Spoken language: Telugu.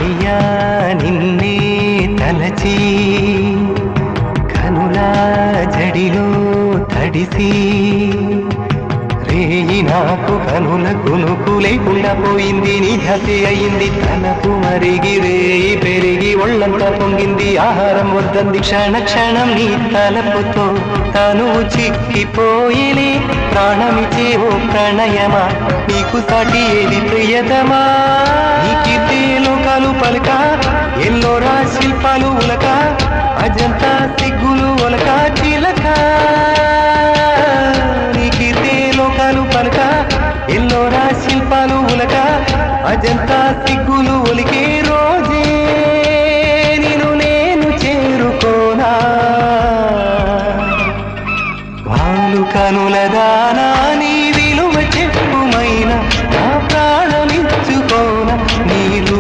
చెలియా నిన్నే తలచి కనులా జడిలో తడిసి రేయి నాకు కనుల కునుకు లేకుండా పోయింది నీ హసి అయింది తలపు మరిగి రేయి పెరిగి ఒళ్ళంతా పొంగింది ఆహారం వద్దంది క్షణ క్షణం నీ తలపుతో తను చిక్కిపోయిలే ప్రాణమిచే ఓ ప్రణయమా నీకు సాటి ఏది ప్రియతమా నీకితే లోకాలు పలుక ఎల్లోరా శిల్పాలు ఉలక అజంతా